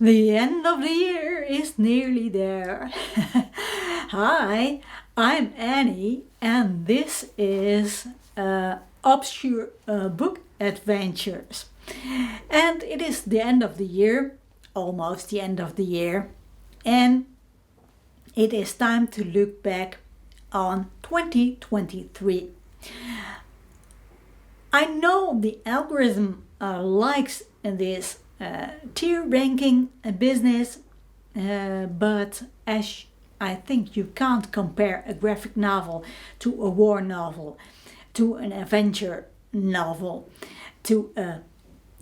The end of the year is nearly there. Hi, I'm Annie, and this is Obscure Book Adventures. And it is the end of the year, almost the end of the year, and it is time to look back on 2023. I know the algorithm likes this tier ranking business, but as I think you can't compare a graphic novel to a war novel, to an adventure novel, to a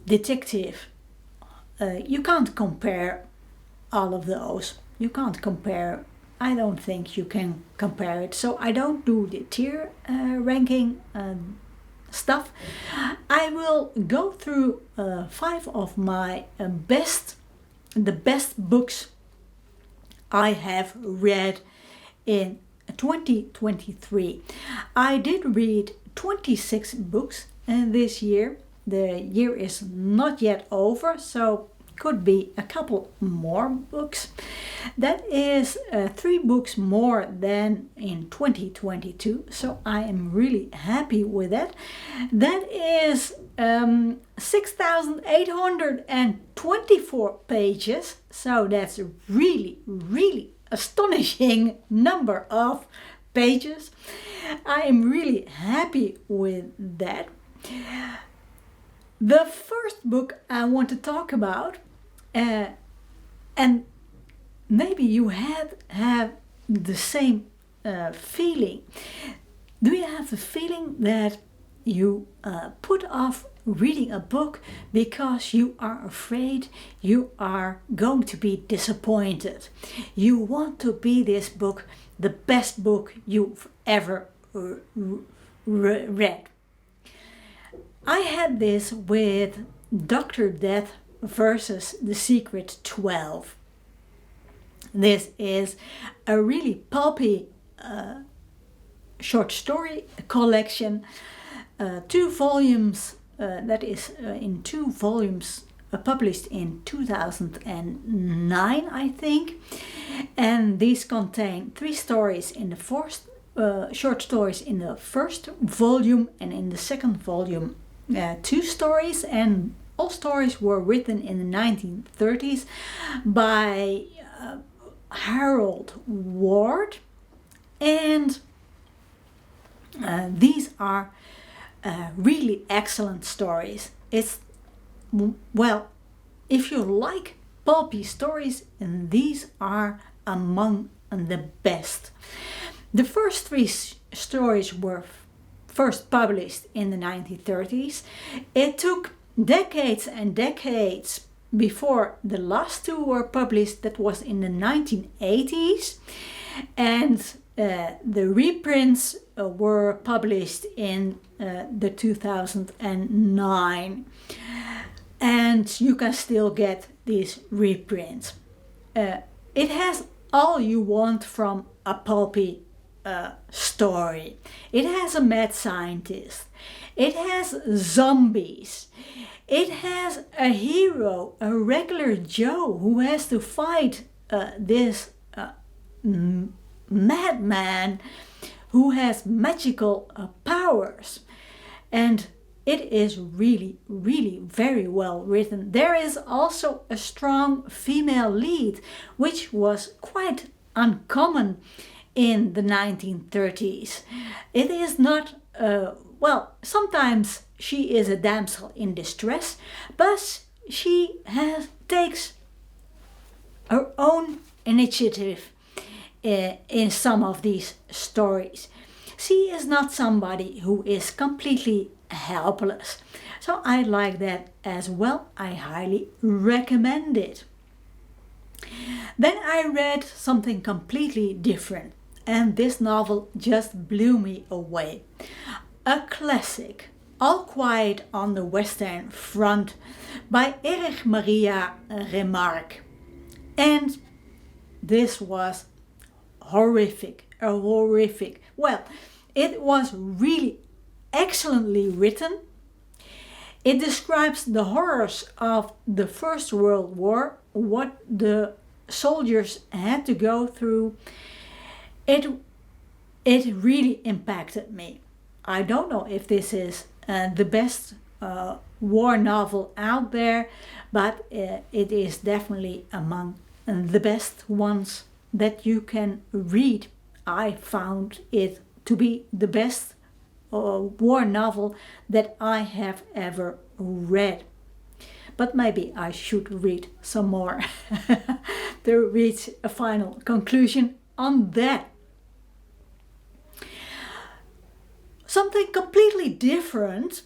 detective. You can't compare all of those. You can't compare. I don't think you can compare it. So I don't do the tier ranking stuff. I will go through 5 of my the best books I have read in 2023. I did read 26 books this year. The year is not yet over, so could be a couple more books. That is 3 books more than in 2022, so I am really happy with that. That is 6,824 pages, so that's a really astonishing number of pages. I am really happy with that. The first book I want to talk about, and maybe you have the same feeling. Do you have the feeling that you put off reading a book because you are afraid you are going to be disappointed? You want to be this book the best book you've ever read. I had this with Dr. Death versus The Secret 12. This is a really pulpy short story collection, 2 volumes, that is in 2 volumes published in 2009, I think. And these contain 3 stories in the first, short stories in the first volume, and in the second volume 2 stories, and all stories were written in the 1930s by Harold Ward, and these are really excellent stories. It's, well, if you like pulpy stories, and these are among the best. The first 3 stories were first published in the 1930s. It took decades and decades before the last 2 were published. That was in the 1980s, and the reprints were published in the 2009, and you can still get these reprints. It has all you want from a pulpy story. It has a mad scientist. It has zombies. It has a hero, a regular Joe, who has to fight this madman who has magical powers. And it is really very well written. There is also a strong female lead, which was quite uncommon in the 1930s. It is not, well, sometimes she is a damsel in distress, but she takes her own initiative in some of these stories. She is not somebody who is completely helpless. So I like that as well. I highly recommend it. Then I read something completely different, and this novel just blew me away. A classic, All Quiet on the Western Front by Erich Maria Remarque. And this was horrific. Well, it was really excellently written. It describes the horrors of the First World War what the soldiers had to go through, it really impacted me. I don't know if this is the best war novel out there, but it is definitely among the best ones that you can read. I found it to be the best war novel that I have ever read. But maybe I should read some more to reach a final conclusion on that. Something completely different.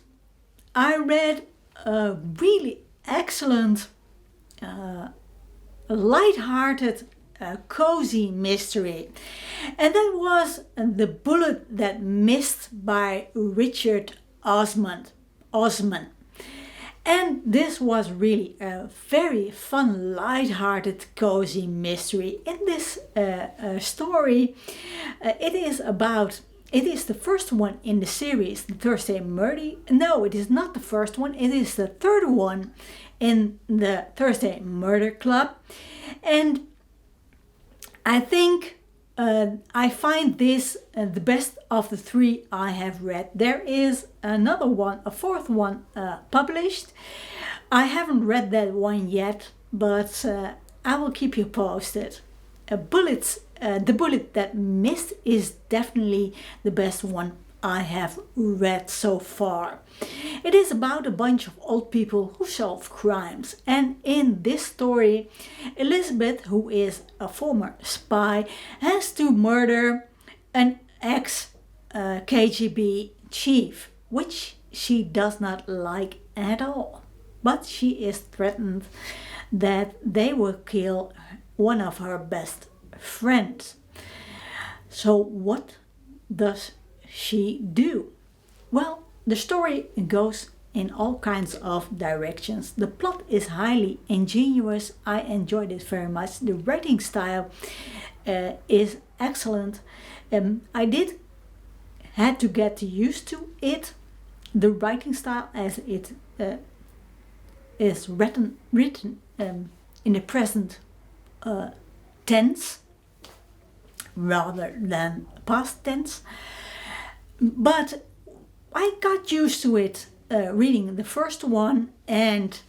I read a really excellent, light-hearted, cozy mystery. And that was The Bullet That Missed by Richard Osman. And this was really a very fun, light-hearted, cozy mystery. In this story, it is the first one in the series, the Thursday Murder. No, it is not the first one. It is the third one in the Thursday Murder Club. And I think I find this the best of the three I have read. There is another one, a fourth one published. I haven't read that one yet, but I will keep you posted. The Bullet That Missed is definitely the best one I have read so far. It is about a bunch of old people who solve crimes, and in this story, Elizabeth, who is a former spy, has to murder an ex-KGB chief, which she does not like at all. But she is threatened that they will kill one of her best friends. So what does she do? Well, the story goes in all kinds of directions. The plot is highly ingenious. I enjoyed it very much. The writing style is excellent. I had to get used to it, the writing style, as it is written in the present tense rather than past tense. But I got used to it reading the first one, and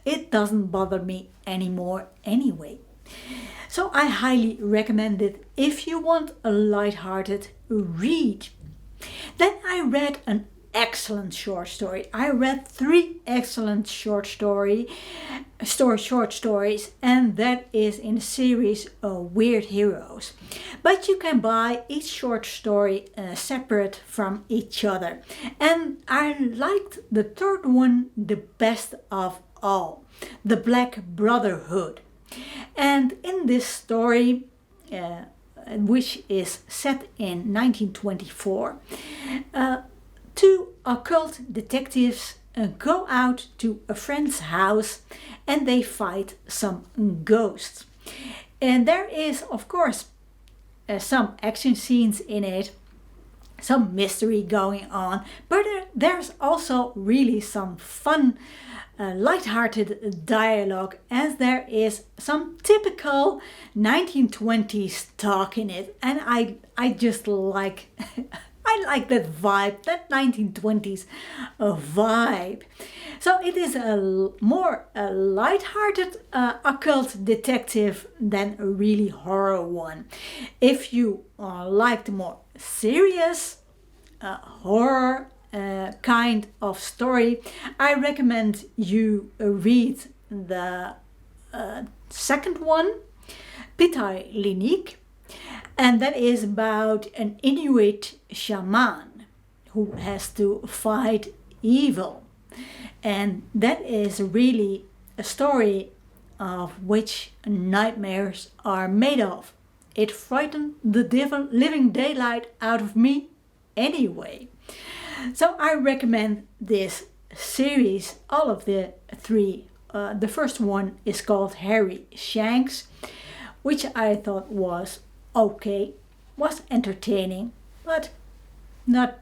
it doesn't bother me anymore anyway. So I highly recommend it if you want a light-hearted read. Then I read an excellent short story. I read 3 excellent short stories, and that is in the series Weird Heroes. But you can buy each short story separate from each other. And I liked the third one the best of all, The Black Brotherhood. And in this story, which is set in 1924, 2 occult detectives go out to a friend's house and they fight some ghosts. And there is, of course, some action scenes in it, some mystery going on, but there's also really some fun, light-hearted dialogue, as there is some typical 1920s talk in it, and I just like I like that vibe, that 1920s vibe. So it is a more light-hearted occult detective than a really horror one. If you like the more serious horror kind of story, I recommend you read the second one, Pittailiniq. And that is about an Inuit shaman who has to fight evil. And that is really a story of which nightmares are made of. It frightened the living daylight out of me anyway. So I recommend this series, all of the 3. The first one is called Harry Shanks, which I thought was okay, was entertaining, but not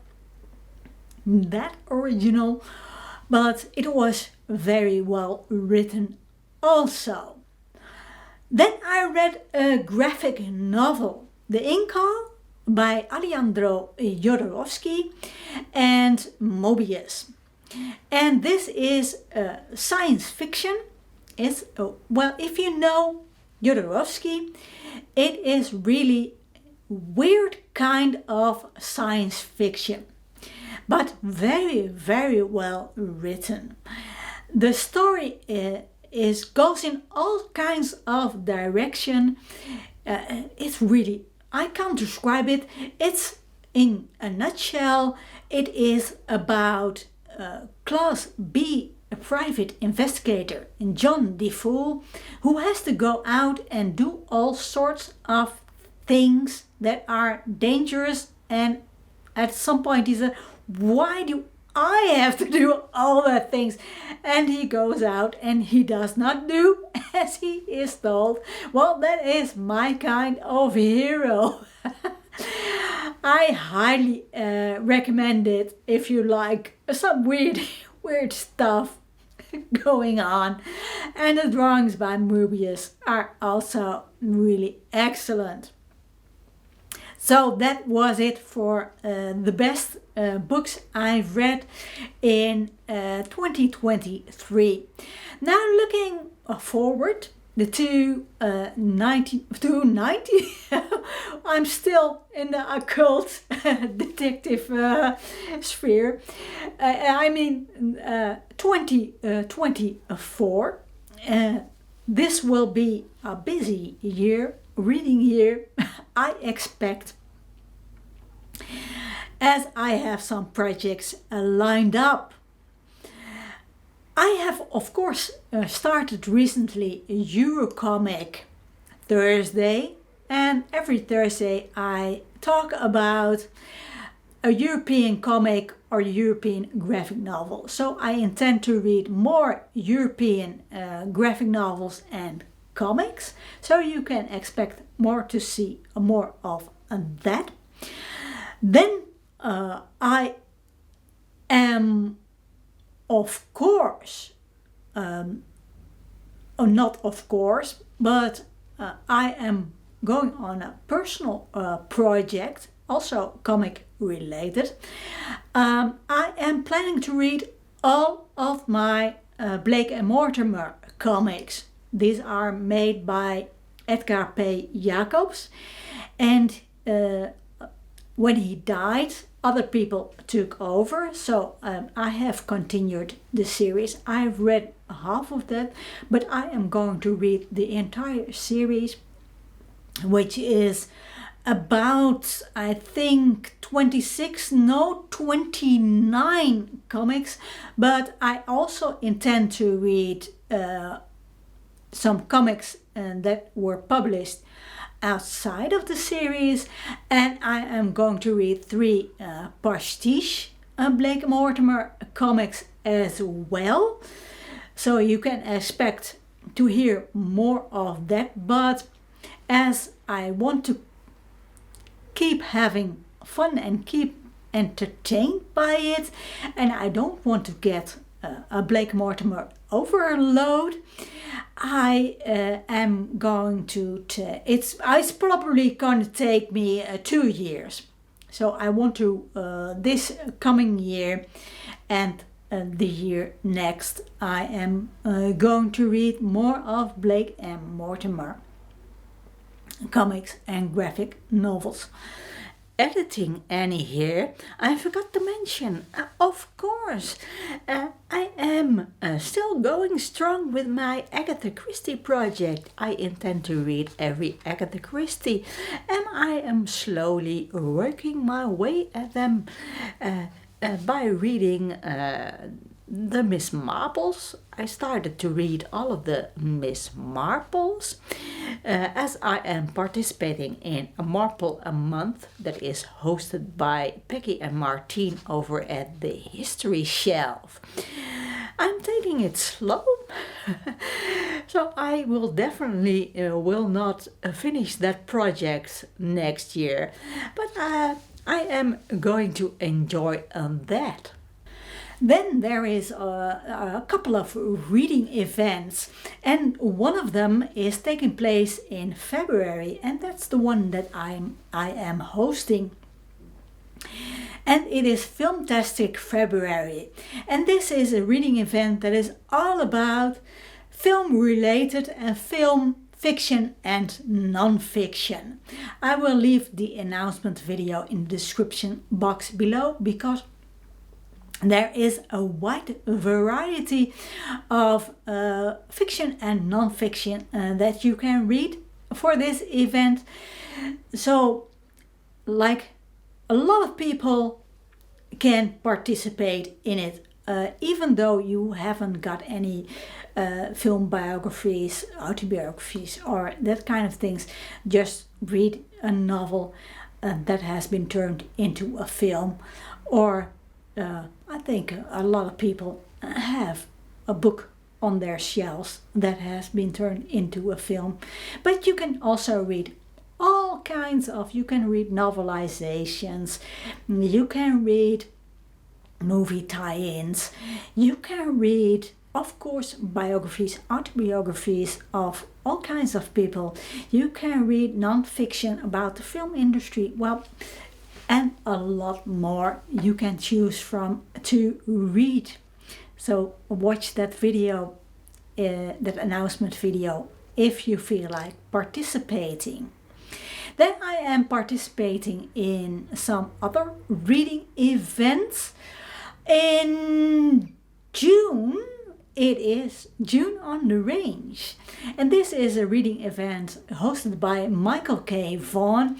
that original, but it was very well written also. read a graphic novel, The Incal, by Alejandro Jodorowsky and Moebius. And this is science fiction. It's, well, if you know Jodorowsky, it is really weird kind of science fiction, but very, very well written. The story goes in all kinds of direction. It's really, I can't describe it. It's, in a nutshell, it is about Class B, a private investigator, John DeFool, who has to go out and do all sorts of things that are dangerous, and at some point he said, why do I have to do all the things? And he goes out and he does not do as he is told. Well, that is my kind of hero. I highly recommend it if you like some weird stuff going on. And the drawings by Moebius are also really excellent. So that was it for the best books I've read in 2023. Now looking forward, the 290, I'm still in the occult detective sphere. 2024. This will be a busy year, reading year, I expect, as I have some projects lined up. I have, of course, started recently EuroComic Thursday, and every Thursday I talk about a European comic or European graphic novel. So I intend to read more European graphic novels and comics, so you can expect more to see more of that. Then I am, of course, not of course, but I am going on a personal project, also comic related. I am planning to read all of my Blake and Mortimer comics. These are made by Edgar P. Jacobs, and when he died, other people took over, so I have continued the series. I've read half of that, but I am going to read the entire series, which is about, I think, 29 comics, but I also intend to read some comics that were published outside of the series, and I am going to read 3 pastiche Blake and Mortimer comics as well, so you can expect to hear more of that. But as I want to keep having fun and keep entertained by it, and I don't want to get a Blake Mortimer overload, I am going to it's probably going to take me 2 years. So I want to this coming year and the year next, I am going to read more of Blake and Mortimer comics and graphic novels. Editing Annie here, I forgot to mention, of course, I am still going strong with my Agatha Christie project. I intend to read every Agatha Christie, and I am slowly working my way at them by reading the Miss Marples. I started to read all of the Miss Marples as I am participating in a Marple a month that is hosted by Peggy and Martine over at the History Shelf. I'm taking it slow, so I will definitely will not finish that project next year, but I am going to enjoy that. Then there is a couple of reading events, and one of them is taking place in February, and that's the one that I am hosting. And it is Filmtastic February, and this is a reading event that is all about film related and film fiction and non-fiction. I will leave the announcement video in the description box below, because there is a wide variety of fiction and non-fiction that you can read for this event. So, like, a lot of people can participate in it, even though you haven't got any film biographies, autobiographies, or that kind of things. Just read a novel that has been turned into a film, or I think a lot of people have a book on their shelves that has been turned into a film. But you can also read all kinds of, you can read novelizations, you can read movie tie-ins, you can read, of course, biographies, autobiographies of all kinds of people. You can read non-fiction about the film industry, well, and a lot more you can choose from to read. So watch that video, that announcement video, if you feel like participating. Then I am participating in some other reading events. In June, it is June on the Range, and this is a reading event hosted by Michael K. Vaughan,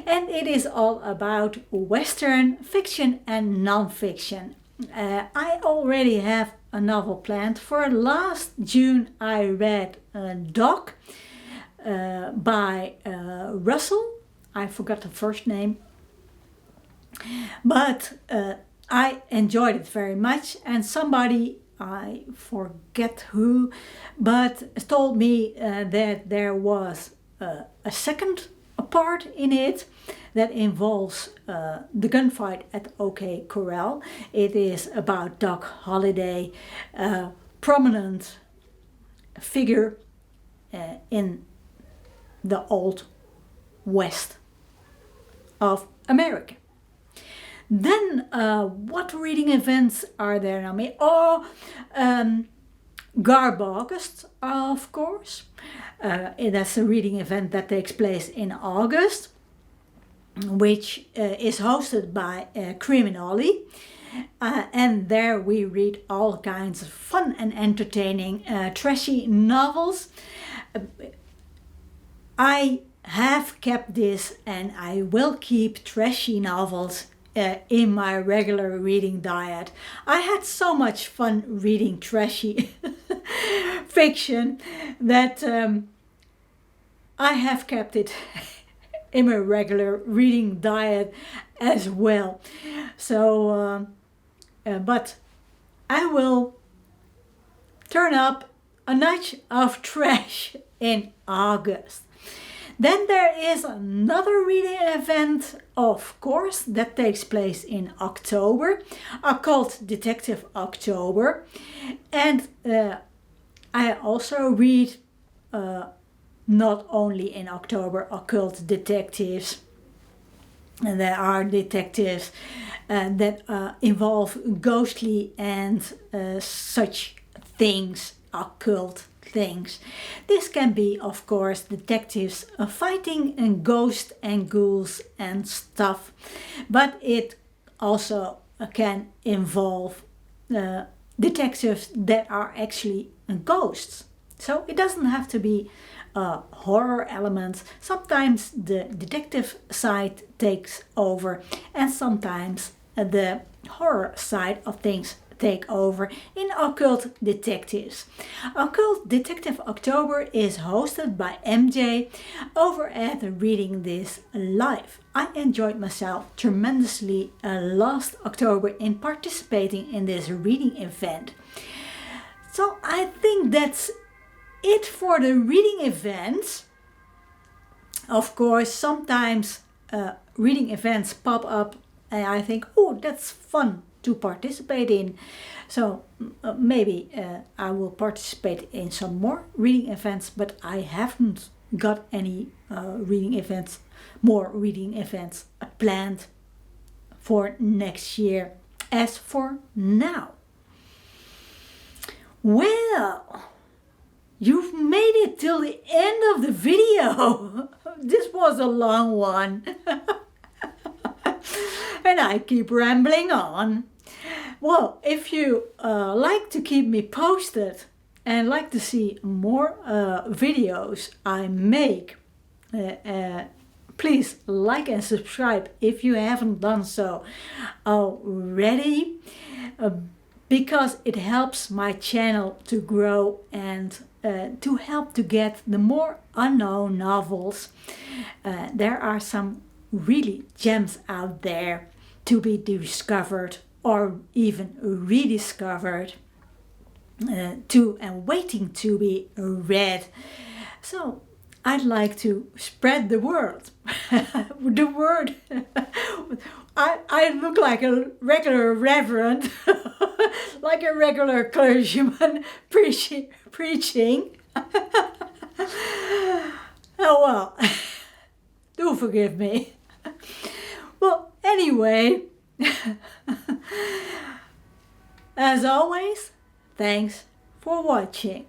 and it is all about Western fiction and non-fiction. I already have a novel planned. For last June I read Doc by Russell. I forgot the first name, but I enjoyed it very much, and somebody, I forget who, but told me that there was a second part in it that involves the gunfight at OK Corral. It is about Doc Holliday, a prominent figure in the Old West of America. Then what reading events are there now? GarbAugust, of course. That's a reading event that takes place in August, which is hosted by Criminali. And there we read all kinds of fun and entertaining trashy novels. I have kept this, and I will keep trashy novels in my regular reading diet. I had so much fun reading trashy fiction that I have kept it in my regular reading diet as well. So, but I will turn up a notch of trash in August. Then there is another reading event, of course, that takes place in October, Occult Detective October. And I also read not only in October occult detectives. And there are detectives that involve ghostly and such things, occult things. This can be, of course, detectives fighting ghosts and ghouls and stuff, but it also can involve detectives that are actually ghosts. So it doesn't have to be a horror element. Sometimes the detective side takes over, and sometimes the horror side of things take over in Occult Detectives. Occult Detective October is hosted by MJ over at Reading This Live. I enjoyed myself tremendously last October in participating in this reading event. So I think that's it for the reading events. Of course, sometimes reading events pop up and I think, oh, that's fun to participate in. So maybe I will participate in some more reading events, but I haven't got any more reading events planned for next year as for now. Well, you've made it till the end of the video. This was a long one. And I keep rambling on. Well, if you like to keep me posted and like to see more videos I make, please like and subscribe if you haven't done so already, because it helps my channel to grow and to help to get the more unknown novels. There are some really gems out there to be discovered or even rediscovered, and waiting to be read. So I'd like to spread the word. The word. I look like a regular reverend, like a regular clergyman preaching. Oh well, do forgive me. Well, anyway, as always, thanks for watching.